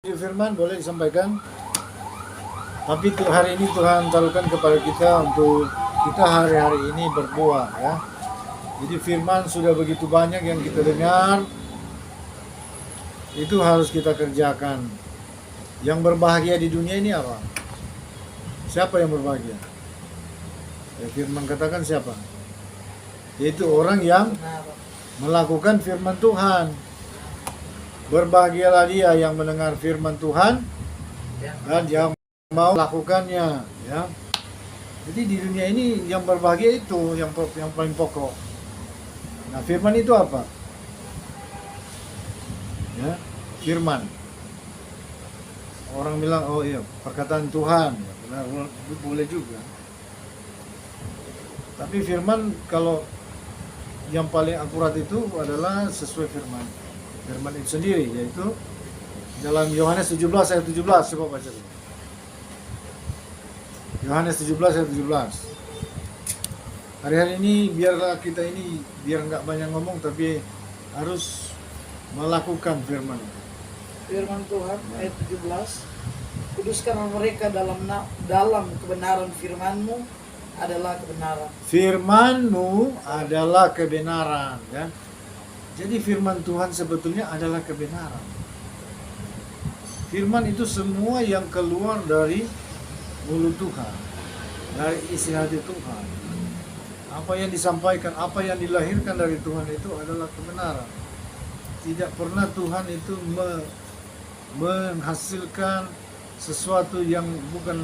Firman boleh disampaikan, tapi hari ini Tuhan taruhkan kepada kita untuk kita hari-hari ini berbuah ya. Jadi firman sudah begitu banyak yang kita dengar, itu harus kita kerjakan. Yang berbahagia di dunia ini apa? Siapa yang berbahagia? Ya, firman katakan siapa? Yaitu orang yang melakukan firman Tuhan. Berbahagialah dia yang mendengar firman Tuhan dan yang mau melakukannya ya. Jadi di dunia ini yang berbahagia itu yang paling pokok. Nah, firman itu apa? Ya, firman. Orang bilang, oh iya, perkataan Tuhan. Ya, benar, boleh juga. Tapi firman kalau yang paling akurat itu adalah sesuai firman itu sendiri, yaitu dalam Yohanes 17 ayat 17. Coba baca dulu. Yohanes 17 ayat 17. Hari-hari ini biarlah kita ini biar nggak banyak ngomong tapi harus melakukan firman. Firman Tuhan ayat 17. Kuduskanlah mereka dalam kebenaran, firman-Mu adalah kebenaran. Firman-Mu adalah kebenaran ya. Jadi firman Tuhan sebetulnya adalah kebenaran. Firman itu semua yang keluar dari mulut Tuhan, dari isi hati Tuhan. Apa yang disampaikan, apa yang dilahirkan dari Tuhan itu adalah kebenaran. Tidak pernah Tuhan itu menghasilkan sesuatu yang bukan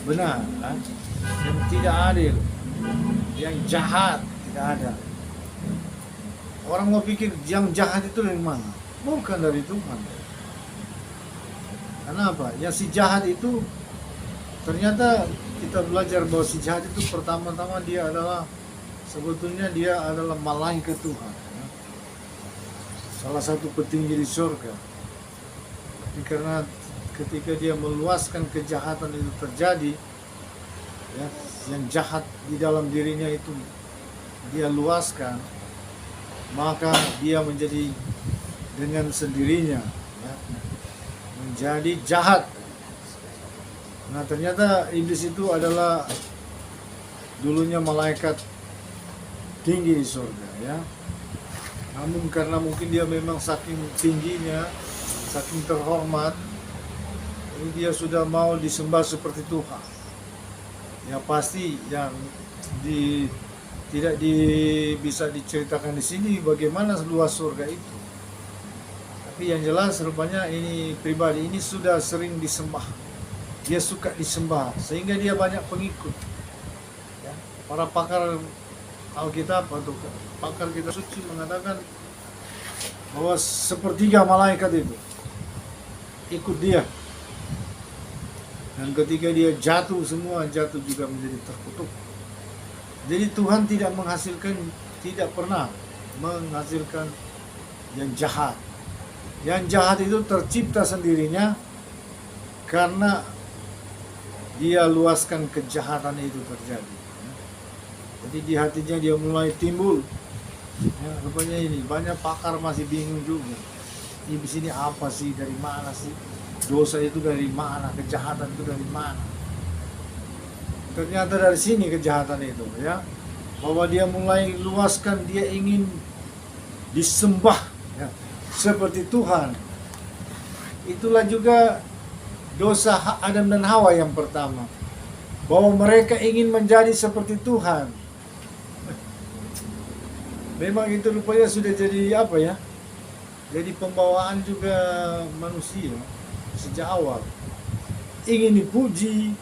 benar, yang tidak adil, yang jahat, tidak ada. Orang mau pikir yang jahat itu dari mana? Bukan dari Tuhan. Kenapa? Yang si jahat itu ternyata kita belajar bahwa si jahat itu pertama-tama dia adalah sebetulnya dia adalah malaikat Tuhan. Salah satu petinggi di surga. Tapi karena ketika dia meluaskan kejahatan itu terjadi, ya, yang jahat di dalam dirinya itu dia luaskan, maka dia menjadi dengan sendirinya ya, menjadi jahat. Nah, ternyata iblis itu adalah dulunya malaikat tinggi di surga ya. Namun karena mungkin dia memang saking tingginya, saking terhormat, ini dia sudah mau disembah seperti Tuhan. Ya pasti yang tidak bisa diceritakan di sini bagaimana luas surga itu. Tapi yang jelas rupanya ini pribadi ini sudah sering disembah. Dia suka disembah sehingga dia banyak pengikut. Ya, para pakar Alkitab atau pakar kitab suci mengatakan bahwa sepertiga malaikat itu ikut dia. Dan ketika dia jatuh, semua jatuh juga menjadi terkutuk. Jadi Tuhan tidak pernah menghasilkan yang jahat. Yang jahat itu tercipta sendirinya karena dia luaskan kejahatan itu terjadi. Jadi di hatinya dia mulai timbul. Ya, rupanya ini banyak pakar masih bingung juga. Ini di sini apa sih, dari mana sih? Dosa itu dari mana? Kejahatan itu dari mana? Ternyata dari sini kejahatan itu ya, bahwa dia mulai luaskan, dia ingin disembah ya, seperti Tuhan. Itulah juga dosa Adam dan Hawa yang pertama, bahwa mereka ingin menjadi seperti Tuhan. Memang itu rupanya sudah jadi apa ya, jadi pembawaan juga manusia sejak awal, ingin dipuji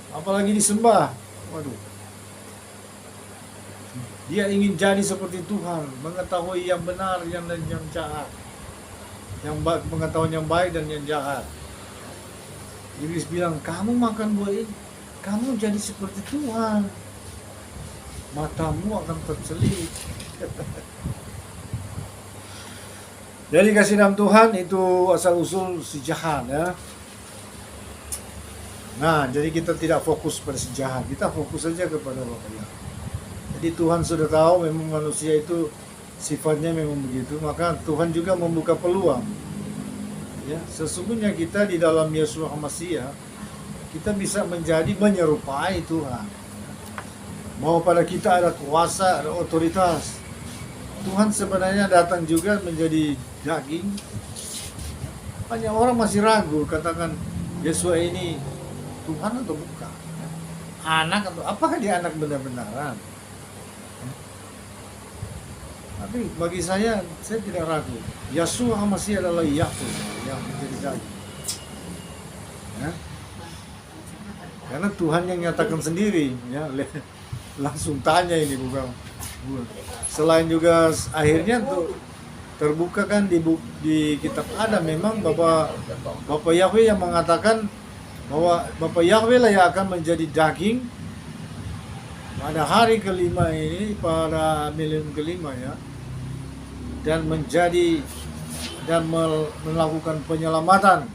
apalagi disembah. Waduh, dia ingin jadi seperti Tuhan, mengetahui yang benar dan yang jahat, mengetahui yang baik dan yang jahat. Iblis bilang, kamu makan buah ini, kamu jadi seperti Tuhan, matamu akan tercelik. Jadi kasih dalam Tuhan itu asal usul si jahat ya. Nah, jadi kita tidak fokus pada si jahat, kita fokus saja kepada Bapa. Jadi Tuhan sudah tahu memang manusia itu sifatnya memang begitu, maka Tuhan juga membuka peluang ya, sesungguhnya kita di dalam Yeshua HaMashiach kita bisa menjadi menyerupai Tuhan. Mau pada kita ada kuasa, ada otoritas. Tuhan sebenarnya datang juga menjadi daging. Banyak orang masih ragu, katakan Yeshua ini Tuhan atau bukan, anak atau apakah dia anak benar-benaran. Tapi bagi saya tidak ragu. Yeshua HaMashiach adalah Yahweh yang menjadi daging. Ya. Karena Tuhan yang nyatakan sendiri, ya, langsung tanya ini bukan. Selain juga akhirnya tuh terbuka kan di kitab Adam, memang Bapak Yahweh yang mengatakan bahwa Bapak Yahweh lah yang akan menjadi daging pada hari kelima ini, pada milenium kelima ya, dan menjadi dan melakukan penyelamatan.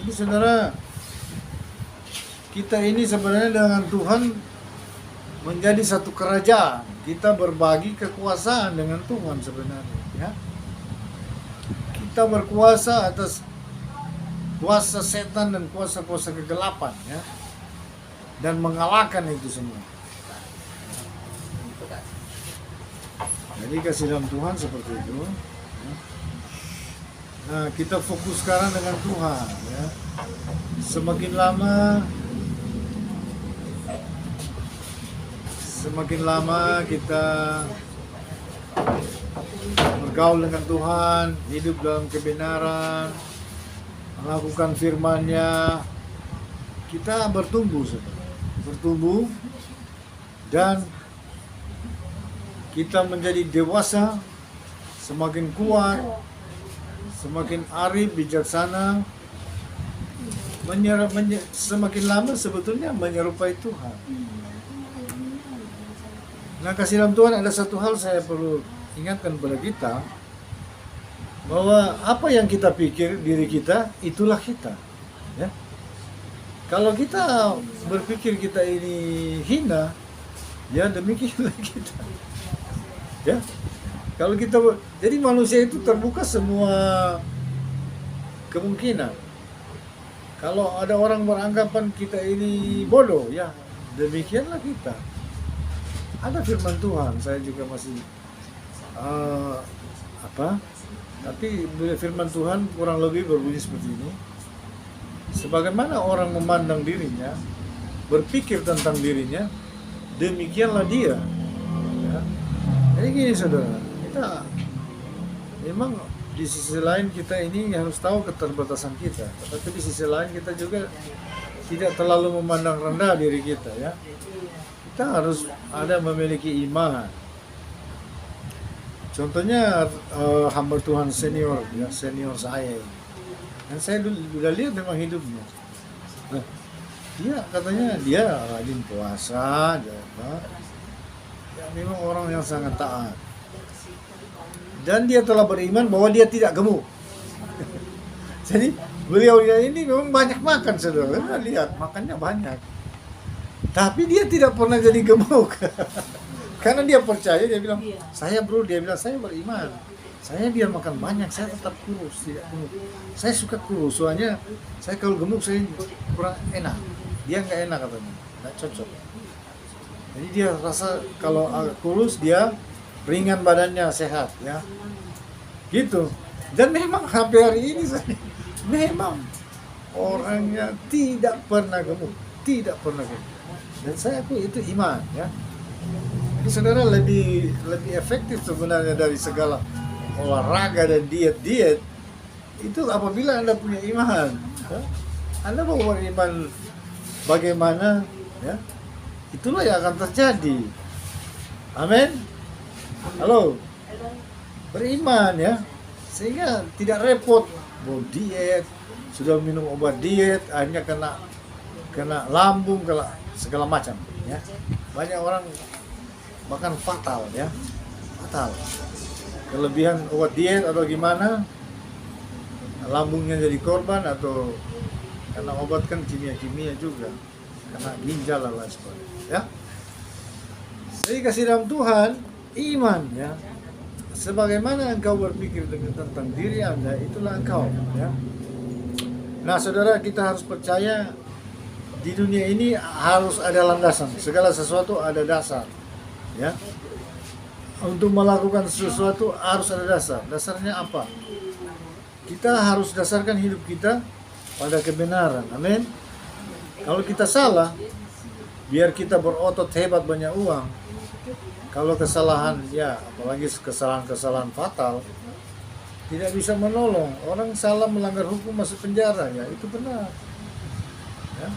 Jadi saudara, kita ini sebenarnya dengan Tuhan menjadi satu kerajaan. Kita berbagi kekuasaan dengan Tuhan sebenarnya, ya. Kita berkuasa atas kuasa setan dan kuasa-kuasa kegelapan, ya. Dan mengalahkan itu semua. Jadi kasih dalam Tuhan seperti itu, ya. Nah, kita fokus sekarang dengan Tuhan, ya. Semakin lama kita bergaul dengan Tuhan, hidup dalam kebenaran, melakukan firman-Nya, kita bertumbuh, dan kita menjadi dewasa, semakin kuat, semakin arif, bijaksana, semakin lama sebetulnya menyerupai Tuhan. Nah, kasih dalam Tuhan, ada satu hal saya perlu ingatkan kepada kita, bahwa apa yang kita pikir diri kita, itulah kita, ya. Kalau kita berpikir kita ini hina, ya demikianlah kita, ya. Kalau kita jadi manusia itu terbuka semua kemungkinan. Kalau ada orang beranggapan kita ini bodoh, ya demikianlah kita. Ada firman Tuhan, saya juga masih tapi firman Tuhan kurang lebih berbunyi seperti ini. Sebagaimana orang memandang dirinya, berpikir tentang dirinya, demikianlah dia. Ya. Jadi gini saudara, kita memang di sisi lain kita ini harus tahu keterbatasan kita, tapi di sisi lain kita juga tidak terlalu memandang rendah diri kita, ya. Kita harus memiliki iman. Contohnya hamba Tuhan senior, ya, senior saya. Dan saya sudah lihat memang hidupnya. Nah, dia katanya dia rajin puasa, ya, memang orang yang sangat taat. Dan dia telah beriman bahwa dia tidak gemuk. Jadi beliau ini memang banyak makan, saudara. Lihat, makannya banyak. Tapi dia tidak pernah jadi gemuk. Karena dia percaya, dia bilang, saya beriman. Saya biar makan banyak, saya tetap kurus, tidak gemuk. Saya suka kurus, soalnya saya kalau gemuk saya kurang enak. Dia nggak enak katanya, nggak cocok. Jadi dia rasa kalau kurus dia ringan badannya, sehat, ya. Gitu. Dan memang sampai hari ini saya memang orangnya tidak pernah gemuk, tidak pernah gemuk. Dan saya akui itu iman, ya. Jadi saudara, lebih efektif sebenarnya dari segala olahraga dan diet itu apabila Anda punya iman, ya. Anda mau beriman bagaimana, ya, itulah yang akan terjadi. Amin. Halo, beriman, ya, sehingga tidak repot mau diet, sudah minum obat diet, akhirnya kena lambung, segala macam, ya. Banyak orang bahkan fatal, ya, fatal. Kelebihan obat diet atau gimana, lambungnya jadi korban, atau karena obat kan kimia juga, kena ginjal dan lain sebagainya, ya. Jadi kasih dalam Tuhan, iman, ya, sebagaimana engkau berpikir tentang diri Anda, itulah engkau, ya. Nah, saudara, kita harus percaya di dunia ini harus ada landasan. Segala sesuatu ada dasar, ya. Untuk melakukan sesuatu harus ada dasar. Dasarnya apa? Kita harus dasarkan hidup kita pada kebenaran. Amin. Kalau kita salah, biar kita berotot hebat banyak uang. Kalau kesalahan, ya apalagi kesalahan-kesalahan fatal, tidak bisa menolong. Orang salah melanggar hukum masuk penjara, ya itu benar. Ya.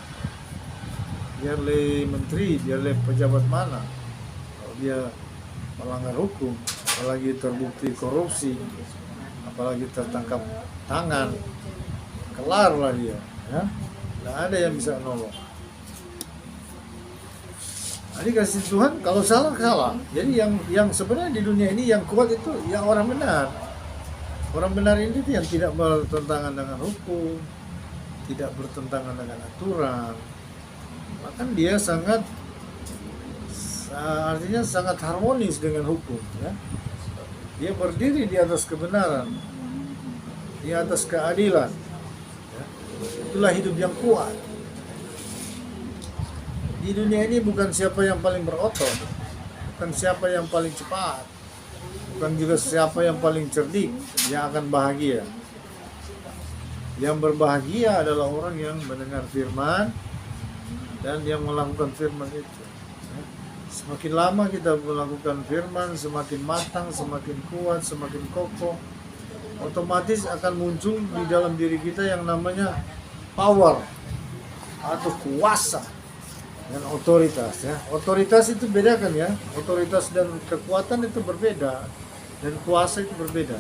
Biarlah menteri, biarlah pejabat mana, kalau dia melanggar hukum, apalagi terbukti korupsi, apalagi tertangkap tangan, kelarlah dia, ya. Tidak ada yang bisa menolong. Jadi kasih Tuhan, kalau salah. Jadi yang sebenarnya di dunia ini yang kuat itu yang orang benar. Orang benar ini yang tidak bertentangan dengan hukum, tidak bertentangan dengan aturan. Bahkan dia artinya sangat harmonis dengan hukum, ya. Dia berdiri di atas kebenaran, di atas keadilan, ya. Itulah hidup yang kuat. Di dunia ini bukan siapa yang paling berotot, bukan siapa yang paling cepat, bukan juga siapa yang paling cerdik yang akan bahagia. Yang berbahagia adalah orang yang mendengar firman dan yang melakukan firman itu. Semakin lama kita melakukan firman, semakin matang, semakin kuat, semakin kokoh, otomatis akan muncul di dalam diri kita yang namanya power atau kuasa dan otoritas, ya. Otoritas itu bedakan, ya. Otoritas dan kekuatan itu berbeda, dan kuasa itu berbeda.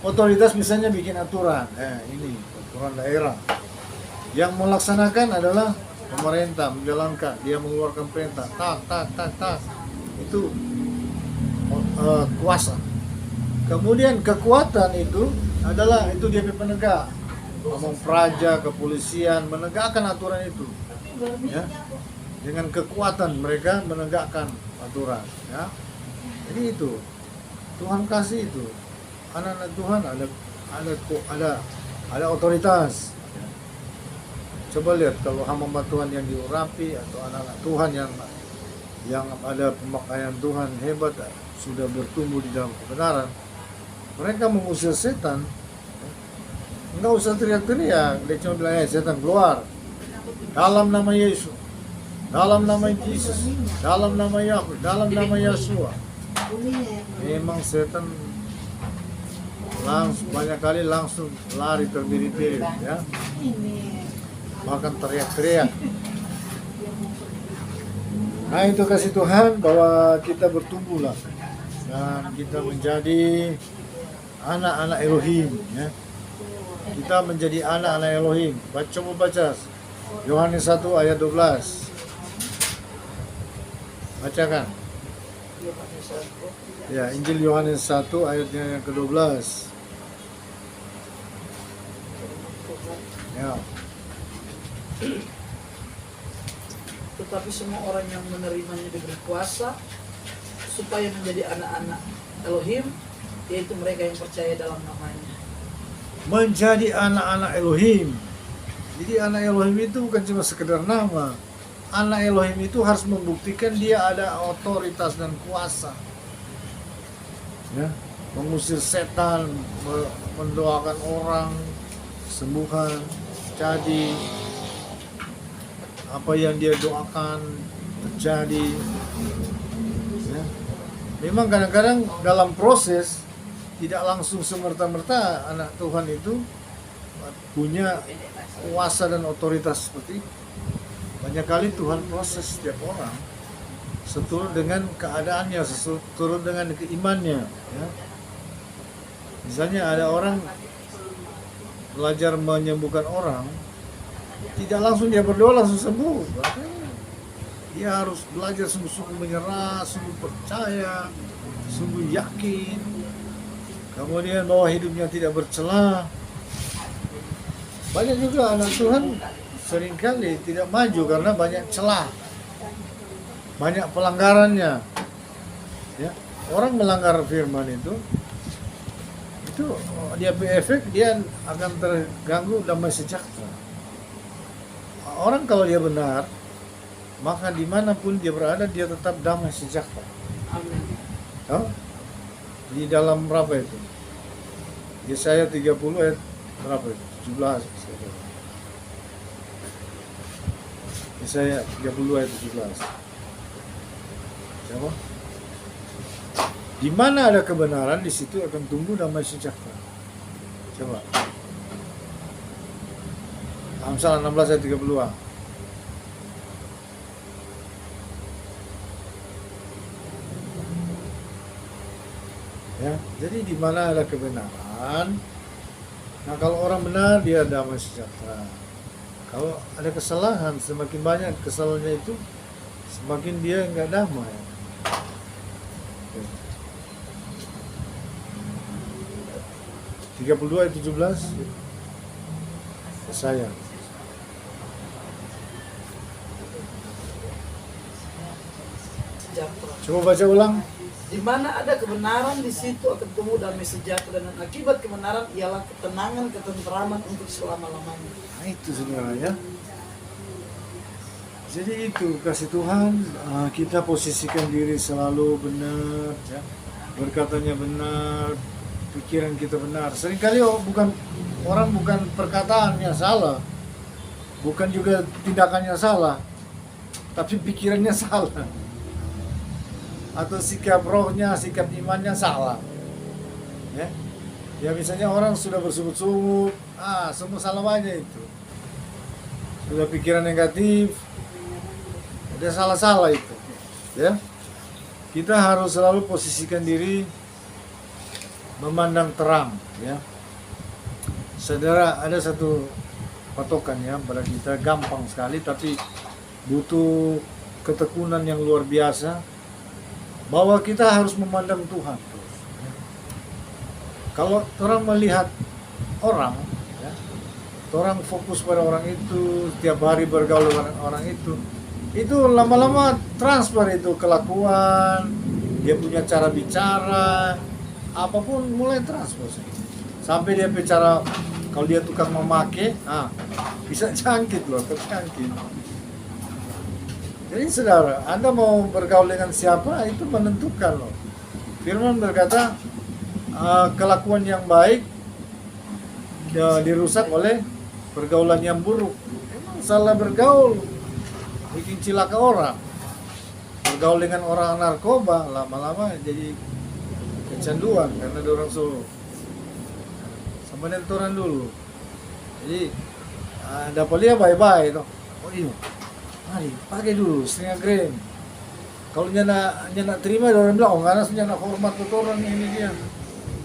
Otoritas misalnya bikin aturan, ini aturan daerah. Yang melaksanakan adalah pemerintah, menjalankan, dia mengeluarkan perintah, tak. Itu kuasa. Kemudian kekuatan itu adalah dia penegak, ngomong praja, kepolisian menegakkan aturan itu. Ya, dengan kekuatan mereka menegakkan aturan, ya. Jadi itu Tuhan kasih itu anak-anak Tuhan ada otoritas. Coba lihat kalau hamba Tuhan yang diurapi atau anak-anak Tuhan yang ada pemakaian Tuhan hebat, sudah bertumbuh di dalam kebenaran, mereka mengusir setan. Enggak usah teriak-teriak, dia cuma bilang, setan keluar. Dalam nama Yesus, dalam nama Yesus, dalam nama Yahweh, dalam nama Yesua. Memang setan banyak kali langsung lari terbirit-birit, ya. Bahkan teriak-teriak. Nah, itu kasih Tuhan bahwa kita bertumbuhlah dan kita menjadi anak-anak Elohim, ya. Kita menjadi anak-anak Elohim. Coba baca Yohanes 1 ayat 12. Bacakan. Ya, Injil Yohanes 1 ayatnya yang ke-12. Ya. Tetapi semua orang yang menerimanya diberi kuasa supaya menjadi anak-anak Elohim, yaitu mereka yang percaya dalam namanya. Menjadi anak-anak Elohim. Jadi anak Elohim itu bukan cuma sekedar nama. Anak Elohim itu harus membuktikan dia ada otoritas dan kuasa, ya, mengusir setan, mendoakan orang sembuhan, jadi apa yang dia doakan terjadi, ya. Memang kadang-kadang dalam proses tidak langsung semerta-merta anak Tuhan itu punya kuasa dan otoritas seperti itu. Banyak kali Tuhan proses setiap orang seturut dengan keadaannya, seturut dengan keimannya, ya. Misalnya ada orang belajar menyembuhkan orang, tidak langsung dia berdoa langsung sembuh. Berarti dia harus belajar sungguh-sungguh menyerah, sungguh percaya, sungguh yakin, kemudian bahwa hidupnya tidak bercela. Banyak juga anak Tuhan seringkali tidak maju karena banyak celah, banyak pelanggarannya, ya. orang melanggar firman itu dia efek, dia akan terganggu damai sejahtera. Orang kalau dia benar, maka dimanapun dia berada dia tetap damai sejahtera. Amin. Oh? Di dalam berapa itu? Yesaya 30 ayat berapa itu? 17. Yesaya 30 ayat 17. Siapa? Di mana ada kebenaran, di situ akan tumbuh damai sejahtera. Coba. Amsal 16 ayat 32. Ya, jadi di mana ada kebenaran, nah kalau orang benar dia damai sejahtera. Kalau ada kesalahan, semakin banyak kesalahannya itu, semakin dia nggak damai. 32 ayat 17 saya. Sejahtera. Coba baca ulang. Di mana ada kebenaran, di situ akan tumbuh damai sejahtera, dan akibat kebenaran ialah ketenangan, ketenteraman untuk selama-lamanya. Nah itu sebenarnya. Jadi itu kasih Tuhan, kita posisikan diri selalu benar, ya. Berkatanya benar, pikiran kita benar. Seringkali orang bukan perkataannya salah, bukan juga tindakannya salah, tapi pikirannya salah. Atau sikap rohnya, sikap imannya salah. Ya misalnya orang sudah bersungut-sungut, semua salah aja itu. Sudah pikiran negatif, udah salah-salah itu. Ya. Kita harus selalu posisikan diri memandang terang, ya. Saudara, ada satu patokan ya pada kita, gampang sekali tapi butuh ketekunan yang luar biasa, bahwa kita harus memandang Tuhan terus. Kalau orang melihat orang, ya, orang fokus pada orang itu, setiap hari bergaul dengan orang itu lama-lama transfer itu kelakuan, dia punya cara bicara, apapun mulai transfer. Sampai dia bicara, kalau dia tukang memake, bisa jangkit loh, terjangkit. Jadi saudara, Anda mau bergaul dengan siapa itu menentukan loh. Firman berkata, kelakuan yang baik dirusak oleh pergaulan yang buruk. Emang salah bergaul bikin cilaka orang. Bergaul dengan orang narkoba lama-lama jadi kecanduan karena ada orang suruh. Sama nentoran dulu. Jadi dapat dia bye-bye toh. Oh iya. Mari pakai dulu setengah gram. Kalau nyana terima, orang bilang, karena nyana hormat ke orang ini dia.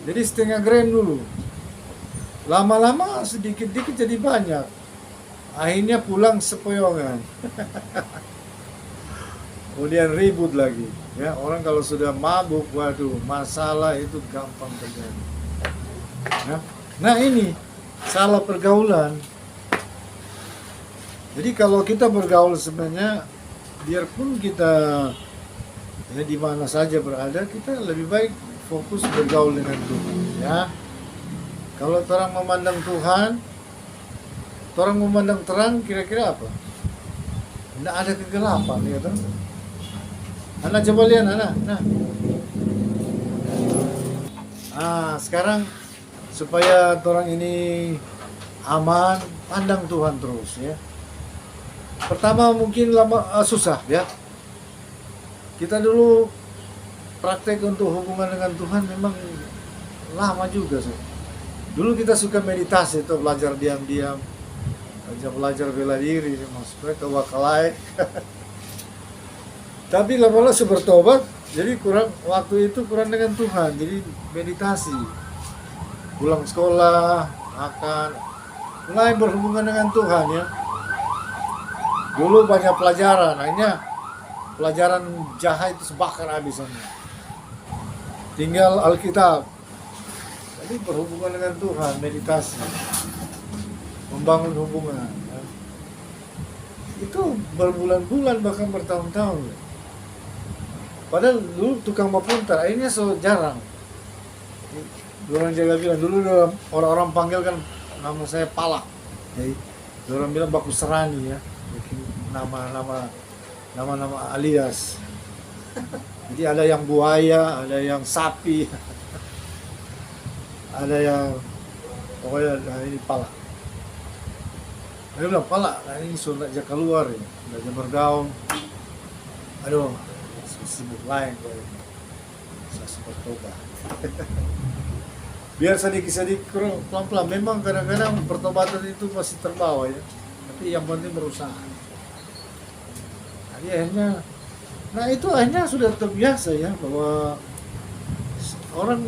Jadi setengah gram dulu. Lama-lama sedikit-sedikit jadi banyak. Akhirnya pulang sepoyongan. Kemudian ribut lagi. Ya, orang kalau sudah mabuk, waduh, masalah itu gampang terjadi. Ya. Nah ini salah pergaulan. Jadi kalau kita bergaul sebenarnya, biarpun kita di mana saja berada, kita lebih baik fokus bergaul dengan Tuhan. Ya, kalau orang memandang Tuhan, orang memandang terang, kira-kira apa? Tidak ada kegelapan, ya kan? Anak coba lihat, anak. Sekarang supaya orang ini aman, pandang Tuhan terus, ya. Pertama mungkin susah ya. Kita dulu praktek untuk hubungan dengan Tuhan memang lama juga sih. Dulu kita suka meditasi itu, belajar diam-diam, belajar bela diri, supaya tawakalai. Tapi lama-lama bertobat, jadi waktu itu kurang dengan Tuhan, jadi meditasi. Pulang sekolah, makan, mulai berhubungan dengan Tuhan ya. Dulu banyak pelajaran, akhirnya pelajaran jahat itu sebakar habisannya. Tinggal Alkitab. Jadi berhubungan dengan Tuhan, meditasi, membangun hubungan. Ya. Itu berbulan-bulan bahkan bertahun-tahun. Padahal dulu tukang mapuntar, akhirnya so jarang. Orang jaga bilang, dulu orang-orang panggil kan nama saya Palak. Jadi orang bilang baku serani ya. Bikin nama-nama alias. Jadi ada yang buaya, ada yang sapi, ada yang pokoknya ini Palak. Dia bilang Palak, ini sudah jaka keluar ya, sudah bergaul. Aduh, sibuk lain saya sempat tobat. Biar sedikit-sedikit pelan-pelan. Memang kadang-kadang pertobatan itu masih terbawa ya, tapi yang penting berusaha. Jadi akhirnya, nah itu akhirnya sudah terbiasa ya, bahwa orang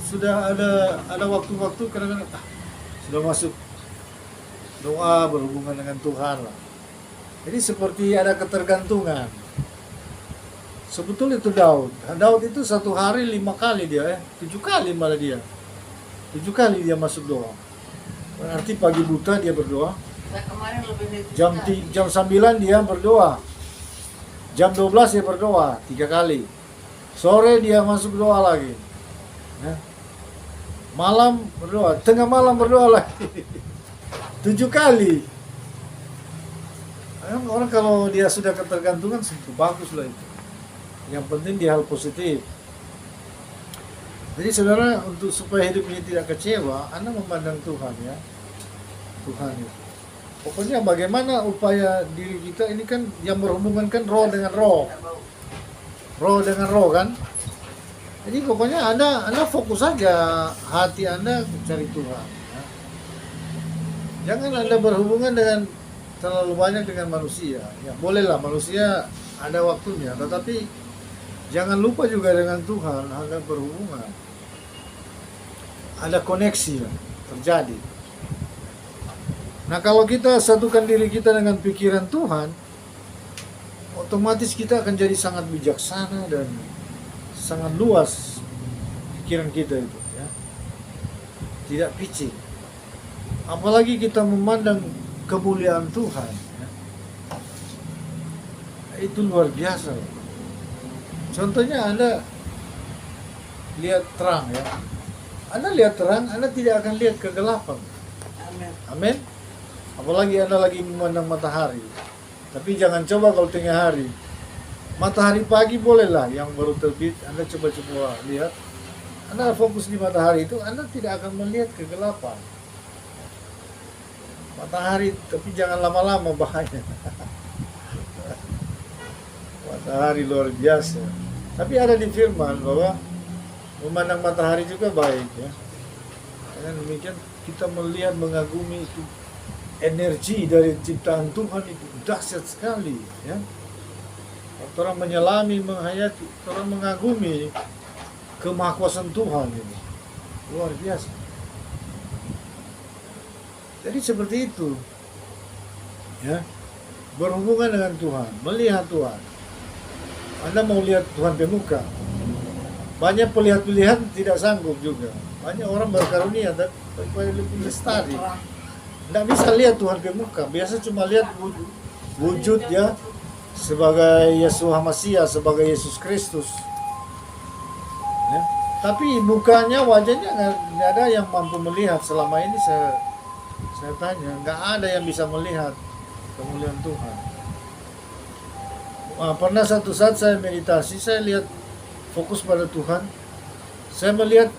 sudah ada waktu-waktu kadang-kadang sudah masuk doa berhubungan dengan Tuhan lah. Jadi seperti ada ketergantungan. Sebetulnya itu Daud itu satu hari 5 kali dia 7 kali malah dia 7 kali dia masuk doa. Berarti pagi buta dia berdoa, jam 9 dia berdoa, jam 12 dia berdoa 3 kali, sore dia masuk doa lagi ya. Malam berdoa, tengah malam berdoa lagi 7 kali. Orang kalau dia sudah ketergantungan itu bagus lah itu. Yang penting di hal positif. Jadi saudara, untuk supaya hidup ini tidak kecewa, Anda memandang Tuhan ya. Tuhan itu. Pokoknya bagaimana upaya diri kita ini kan yang berhubungan kan roh dengan roh. Roh dengan roh kan. Jadi pokoknya Anda fokus saja hati Anda mencari Tuhan. Ya. Jangan Anda berhubungan dengan terlalu banyak dengan manusia. Ya bolehlah manusia ada waktunya, tetapi jangan lupa juga dengan Tuhan, ada berhubungan. Ada koneksi ya, terjadi. Nah kalau kita satukan diri kita dengan pikiran Tuhan, otomatis kita akan jadi sangat bijaksana dan sangat luas pikiran kita itu ya. Tidak picik. Apalagi kita memandang kemuliaan Tuhan ya. Itu luar biasa ya. Contohnya Anda lihat terang ya. Anda lihat terang, Anda tidak akan lihat kegelapan. Amin. Amin. Apalagi Anda lagi memandang matahari. Tapi jangan coba kalau tengah hari. Matahari pagi bolehlah yang baru terbit, Anda coba lihat. Anda fokus di matahari itu, Anda tidak akan melihat kegelapan. Matahari, tapi jangan lama-lama bahaya. Matahari luar biasa. Tapi ada di firman bahwa memandang matahari juga baik ya. Dengan demikian kita melihat, mengagumi itu energi dari ciptaan Tuhan itu dahsyat sekali ya. Orang menyelami, menghayati, orang mengagumi kemahkuasaan Tuhan ini. Luar biasa. Jadi seperti itu. Ya. Berhubungan dengan Tuhan, melihat Tuhan. Anda mau lihat Tuhan pemuka. Banyak pelihat-pelihat tidak sanggup juga. Banyak orang berkarunia tapi lebih lestari. Tidak bisa lihat Tuhan pemuka. Biasa cuma lihat wujud ya sebagai Yeshua Masias, sebagai Yesus Kristus. Ya. Tapi mukanya, wajahnya nggak ada yang mampu melihat. Selama ini saya tanya, nggak ada yang bisa melihat kemuliaan Tuhan. Pernah satu saat saya meditasi, saya lihat fokus pada Tuhan. Saya melihat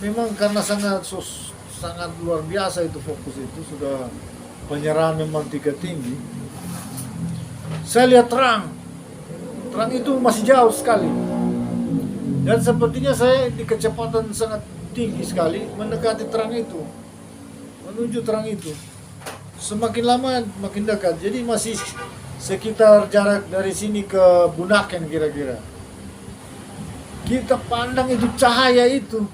memang karena sangat luar biasa itu fokus itu, sudah penyerahan memang tinggi. Saya lihat terang itu masih jauh sekali. Dan sepertinya saya di kecepatan sangat tinggi sekali mendekati terang itu, menuju terang itu. Semakin lama makin dekat, jadi masih sekitar jarak dari sini ke Bunaken kira-kira. Kita pandang itu cahaya itu,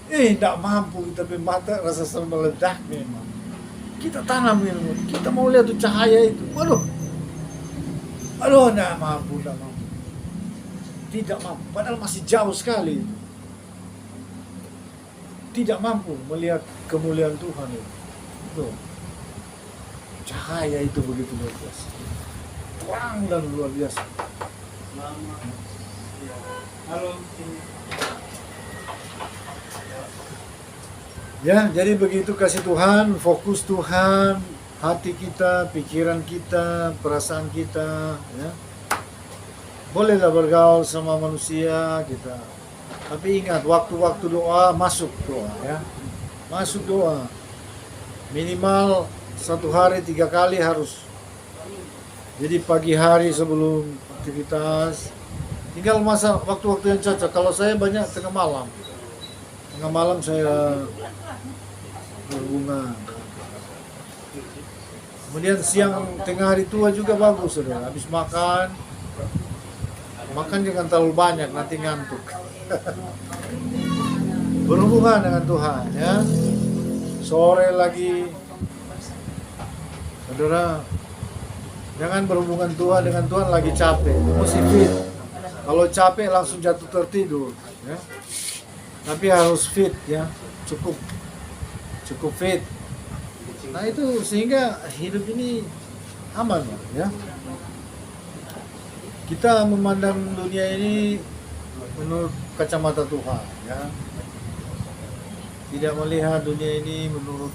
tidak mampu, tapi mata rasa meledak memang. Kita tanam ilmu, kita mau lihat tuh cahaya itu, aduh, tidak mampu. Tidak mampu, padahal masih jauh sekali. Tidak mampu melihat kemuliaan Tuhan itu. Tuh. Cahaya itu begitu luar biasa. Terang dan luar biasa. Ya, jadi begitu kasih Tuhan, fokus Tuhan, hati kita, pikiran kita, perasaan kita, ya. Bolehlah bergaul sama manusia kita. Tapi ingat, waktu-waktu doa, masuk doa, ya. Masuk doa. Minimal 1 hari 3 kali harus. Jadi pagi hari sebelum aktivitas, tinggal masa waktu-waktu yang cocok. Kalau saya banyak tengah malam. Tengah malam saya berhubungan. Kemudian siang tengah hari tua juga bagus, saudara. Habis makan, makan jangan terlalu banyak, nanti ngantuk. Berhubungan dengan Tuhan, ya. Sore lagi, saudara, jangan berhubungan Tuhan dengan Tuhan lagi capek, mesti fit. Kalau capek langsung jatuh tertidur, ya. Tapi harus fit, ya, cukup fit. Nah itu sehingga hidup ini aman, ya. Kita memandang dunia ini menurut kacamata Tuhan, ya. Tidak melihat dunia ini menurut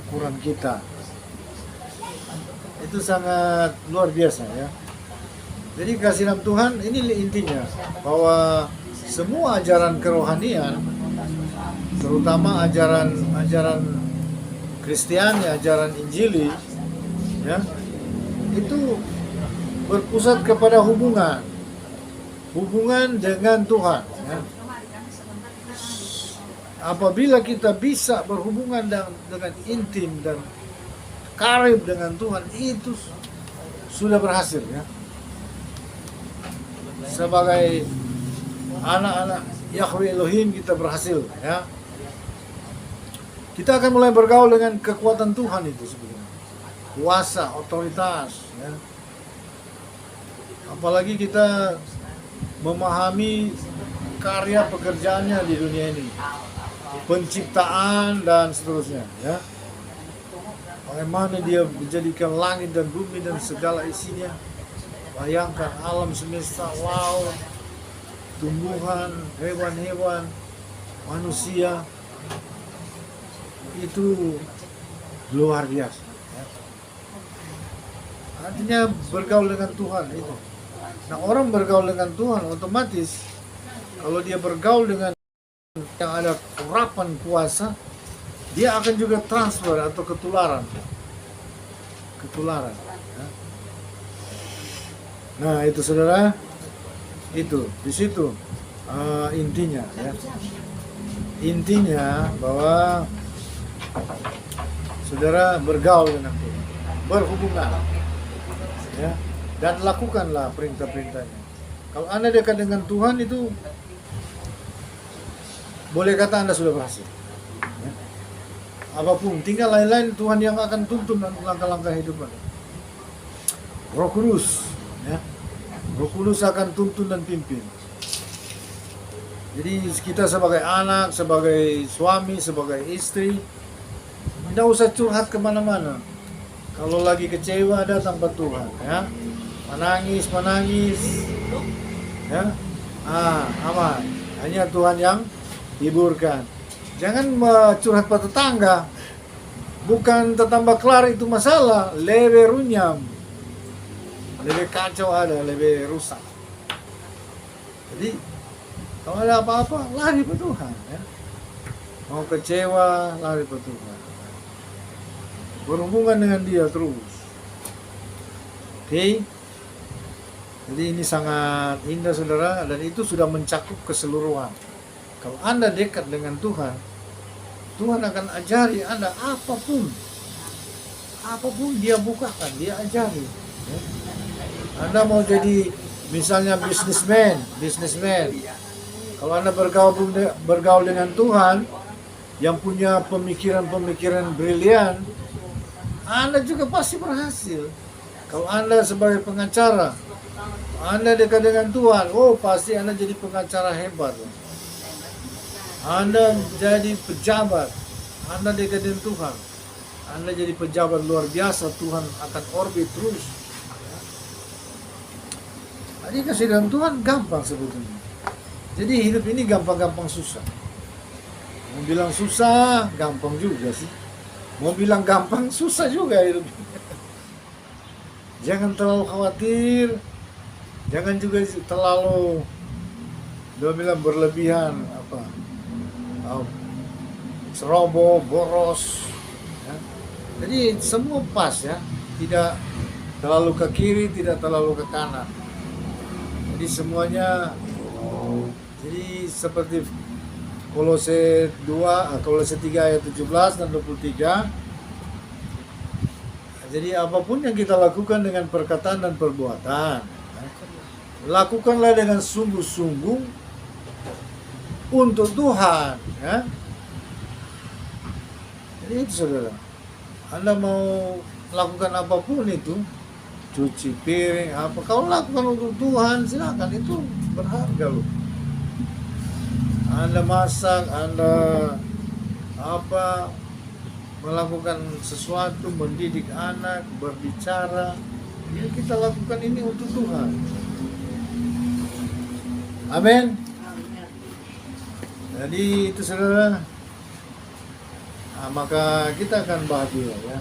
ukuran kita. Itu sangat luar biasa, ya. Jadi kasih dalam Tuhan ini intinya bahwa semua ajaran kerohanian, terutama ajaran Kristiani, ajaran Injili, ya, itu berpusat kepada hubungan dengan Tuhan, ya. Apabila kita bisa berhubungan dengan intim dan karib dengan Tuhan, itu sudah berhasil, ya. Sebagai anak-anak Yahweh Elohim kita berhasil, ya. Kita akan mulai bergaul dengan kekuatan Tuhan itu sebenarnya. Kuasa, otoritas, ya. Apalagi kita memahami karya pekerjaannya di dunia ini. Penciptaan dan seterusnya, ya. Bagaimana dia menjadikan langit dan bumi dan segala isinya. Bayangkan alam semesta, laut, tumbuhan, hewan-hewan, manusia. Itu luar biasa, ya. Artinya bergaul dengan Tuhan itu. Nah, orang bergaul dengan Tuhan otomatis kalau dia bergaul dengan yang ada urapan kuasa, dia akan juga transfer atau ketularan, ya. Nah itu saudara, itu di situ intinya, ya. Intinya bahwa saudara bergaul dengan Tuhan, berhubungan, ya, dan lakukanlah perintah-perintahnya. Kalau Anda dekat dengan Tuhan itu boleh kata Anda sudah berhasil, ya. Apapun, tinggal lain-lain Tuhan yang akan tuntun langkah-langkah hidup Anda. Roh Kudus, ya. Roh Kudus akan tuntun dan pimpin. Jadi kita sebagai anak, sebagai suami, sebagai istri, tidak usah curhat kemana-mana. Kalau lagi kecewa datang ke Tuhan, ya. Menangis, ya. Aman. Hanya Tuhan yang hiburkan. Jangan curhat pada tetangga. Bukan tetambah kelar itu masalah, lebih runyam. Lebih kacau ada, lebih rusak. Jadi kalau ada apa-apa, lari ke Tuhan, ya. Mau kecewa, lari ke Tuhan. Berhubungan dengan Dia terus. Oke? Jadi ini sangat indah saudara, dan itu sudah mencakup keseluruhan. Kalau Anda dekat dengan Tuhan, Tuhan akan ajari Anda apapun. Apapun Dia bukakan, Dia ajari, ya. Anda mau jadi misalnya bisnismen. Kalau Anda bergaul dengan Tuhan yang punya pemikiran brilian, Anda juga pasti berhasil. Kalau Anda sebagai pengacara, Anda dekat dengan Tuhan, pasti Anda jadi pengacara hebat. Anda jadi pejabat, Anda dekat dengan Tuhan, Anda jadi pejabat luar biasa, Tuhan akan orbit terus. Jadi kasih dalam Tuhan gampang sebetulnya. Jadi hidup ini gampang-gampang susah. Mau bilang susah, gampang juga sih. Mau bilang gampang, susah juga hidup ini. Jangan terlalu khawatir. Jangan juga terlalu, dia bilang berlebihan, ceroboh, boros. Ya. Jadi semua pas ya. Tidak terlalu ke kiri, tidak terlalu ke kanan. Jadi semuanya, jadi seperti Kolose 2, Kolose 3 ayat 17 dan 23. Jadi apapun yang kita lakukan dengan perkataan dan perbuatan, lakukanlah dengan sungguh-sungguh untuk Tuhan. Ya. Jadi itu saudara, Anda mau lakukan apapun itu, cuci piring, apa, kalau lakukan untuk Tuhan, silakan, itu berharga loh. Anda masak, Anda melakukan sesuatu, mendidik anak, berbicara, ya kita lakukan ini untuk Tuhan. Amin. Jadi itu saudara. Nah, maka kita akan bahagia ya.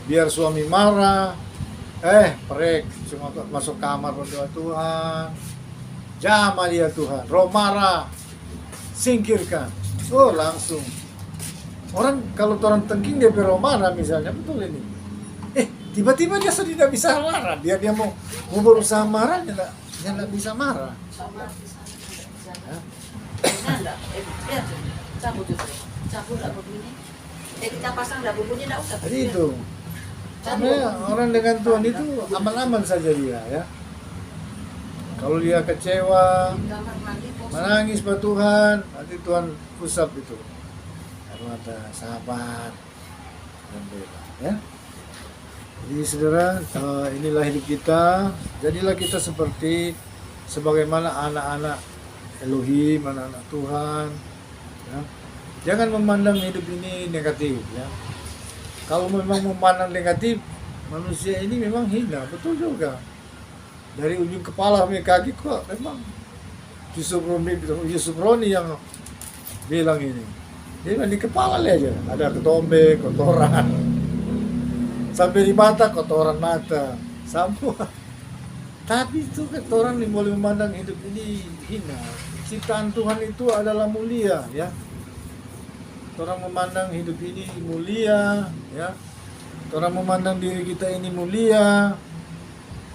Biar suami marah, prek, cuma masuk kamar berdoa, Tuhan, jamah dia Tuhan, roh marah, singkirkan. Oh langsung. Orang kalau orang tengking dia roh marah misalnya, betul ini. Tiba-tiba dia tidak bisa marah, dia mau berusaha marah, dia tidak bisa marah. Kita pasang dah bukunya, tidak usah. Jadi itu. Karena orang dengan Tuhan itu aman-aman saja dia ya. Kalau dia kecewa, menangis pada Tuhan, nanti Tuhan usap itu air mata, sahabat dan bela ya. Jadi saudara, inilah hidup kita. Jadilah kita seperti sebagaimana anak-anak Elohim, anak-anak Tuhan ya. Jangan memandang hidup ini negatif ya. Kalau memang memandang negatif, manusia ini memang hina, betul juga. Dari ujung kepala sampai kaki kok memang Yusuf Roni yang bilang ini. Dia bilang di kepala aja ada ketombe, kotoran. Sampai di mata, kotoran mata. Semua. Tapi itu orang yang boleh memandang hidup ini hina. Ciptaan Tuhan itu adalah mulia ya. Orang memandang hidup ini mulia ya. Orang memandang diri kita ini mulia,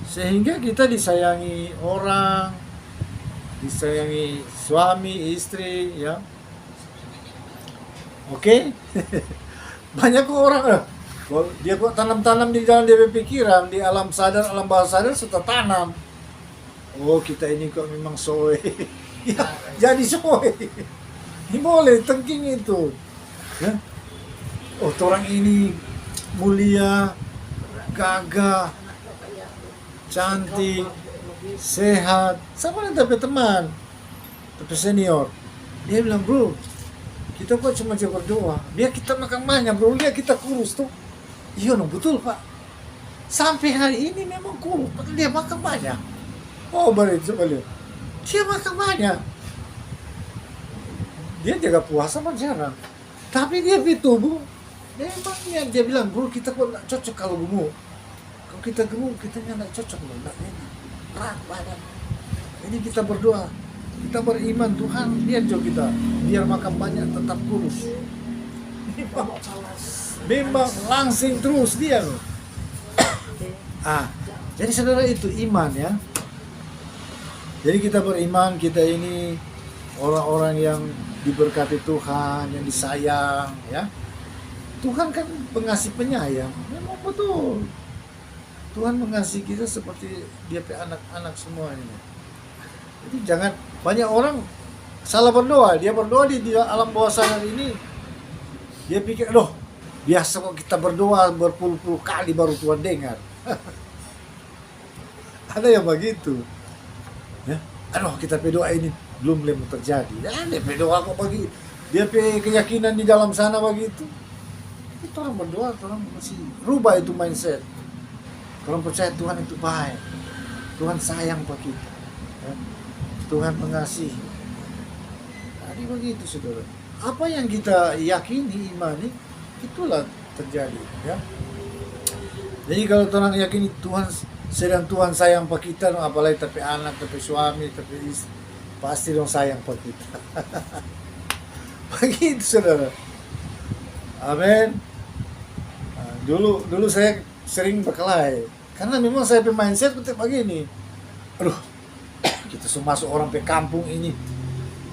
sehingga kita disayangi orang, disayangi suami, istri ya. Oke? Banyak kok orang dia kok tanam-tanam di dalam dia pikiran, di alam sadar, alam bawah sadar serta tanam. Oh, kita ini kok memang soe. Ya, jadi soe. Ini boleh tengking itu. Ya. Oh, orang ini mulia, gagah, cantik, sehat. Sama dengan tapi teman, tapi senior. Dia bilang, bro, kita kok cuma berdoa. Biar kita makan banyak, bro. Lihat kita kurus tuh. Iya, no, betul pak. Sampai hari ini memang kurus. Dia makan banyak. Oh, baru coba lihat. Dia makan banyak. Dia jaga puasa pun jarang. Tapi dia tubuh. Memangnya dia bilang, bro, kita kok nggak cocok kalau gemuk. Kalau kita gemuk, kita nggak cocok loh, nggak enak, berat badan. Ini kita berdoa, kita beriman, Tuhan biar jauh kita, biar makan banyak tetap kurus. Memang langsing terus dia loh. Jadi saudara itu iman ya. Jadi kita beriman, kita ini orang-orang yang diberkati Tuhan, yang disayang ya. Tuhan kan pengasih penyayang, memang betul. Tuhan mengasihi kita seperti dia punya anak-anak semuanya. Jadi jangan, banyak orang salah berdoa. Dia berdoa di alam bawah sadar ini, dia pikir, loh biasa kok kita berdoa berpuluh-puluh kali baru Tuhan dengar. Ada yang begitu ya. Aduh, kita berdoa ini belum terjadi. Dia berdoa kok begitu. Dia punya keyakinan di dalam sana begitu. Itu orang berdoa, orang masih rubah itu mindset. Orang percaya Tuhan itu baik. Tuhan sayang pada kita, ya. Tuhan mengasihi. Jadi begitu saudara. Apa yang kita yakini, imani, itulah terjadi, ya. Jadi kalau orang yakini sedang Tuhan sayang pada kita, apalagi tapi anak, tapi suami, tapi istri, pasti dong sayang pada kita. Begitu saudara. Amin. Nah, dulu saya sering berkelahi karena memang saya mindset seperti begini. Aduh, kita semua masuk orang ke kampung ini,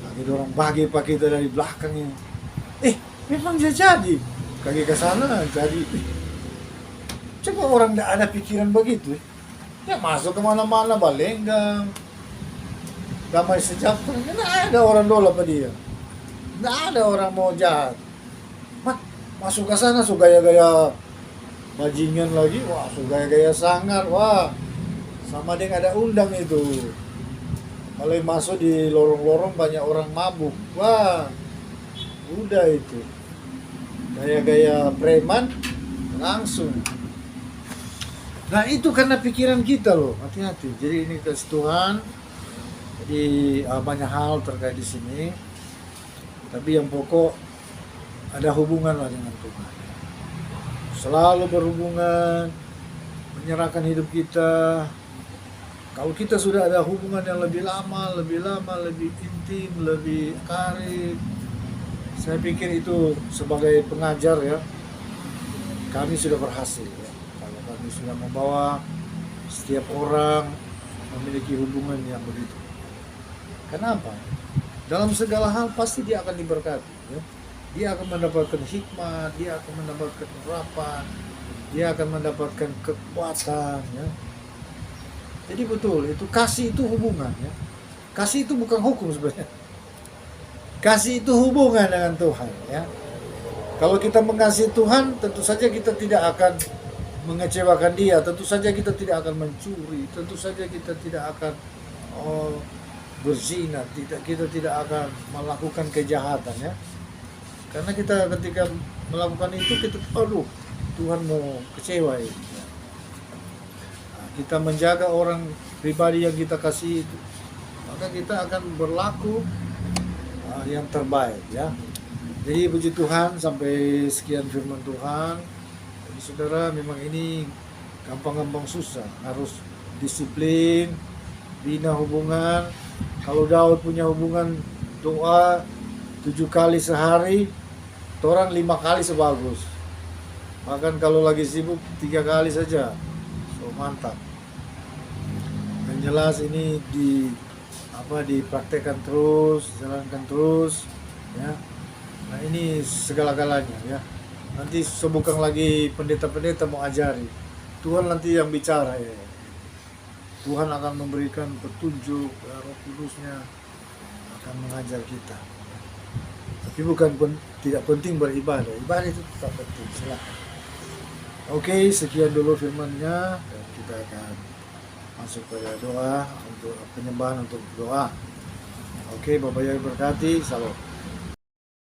lagi orang bagi pak kita dari belakang ini. Memang dia jadi kaki ke sana jadi. Coba orang tidak ada pikiran begitu, ya masuk kemana-mana balenggang, damai sejahtera. Tidak ada orang dola pada dia, tidak ada orang mau jahat. Masuk ke sana so gaya-gaya bajingan lagi, wah so gaya-gaya sangar, wah sama dengan ada undang itu. Kalau masuk di lorong-lorong banyak orang mabuk, wah udah itu gaya-gaya preman langsung. Nah itu karena pikiran kita loh, hati-hati. Jadi ini kasih Tuhan. Jadi banyak hal terkait di sini. Tapi yang pokok ada hubungan lah dengan Tuhan. Selalu berhubungan, menyerahkan hidup kita. Kalau kita sudah ada hubungan yang lebih lama, lebih intim, lebih karib, saya pikir itu sebagai pengajar ya, kami sudah berhasil ya. Kalau kami sudah membawa setiap orang memiliki hubungan yang begitu. Kenapa? Dalam segala hal pasti dia akan diberkati ya. Dia akan mendapatkan hikmat, dia akan mendapatkan urapan, dia akan mendapatkan kekuatan ya. Jadi betul, itu kasih itu hubungan ya. Kasih itu bukan hukum sebenarnya. Kasih itu hubungan dengan Tuhan ya. Kalau kita mengasihi Tuhan, tentu saja kita tidak akan mengecewakan dia, tentu saja kita tidak akan mencuri, tentu saja kita tidak akan berzina, kita tidak akan melakukan kejahatan ya. Karena kita ketika melakukan itu kita Tuhan mau kecewa ya. Nah, kita menjaga orang pribadi yang kita kasih itu, maka kita akan berlaku yang terbaik ya. Jadi puji Tuhan, sampai sekian firman Tuhan. Jadi saudara, memang ini gampang-gampang susah, harus disiplin, bina hubungan. Kalau Daud punya hubungan doa 7 kali sehari, orang 5 kali sebagus. Bahkan kalau lagi sibuk 3 kali saja, so mantap. Yang jelas ini dipraktekkan terus, jalankan terus, ya. Nah ini segala-galanya ya. Nanti bukan lagi pendeta-pendeta mau ajari, Tuhan nanti yang bicara ya. Tuhan akan memberikan petunjuk, Roh Kudusnya akan mengajar kita. Tapi tidak penting beribadah, ibadah itu tetap penting. Silakan. Oke, sekian dulu firman-Nya, dan kita akan masuk pada doa untuk penyembahan untuk doa. Oke, Bapak yang berkati, salam.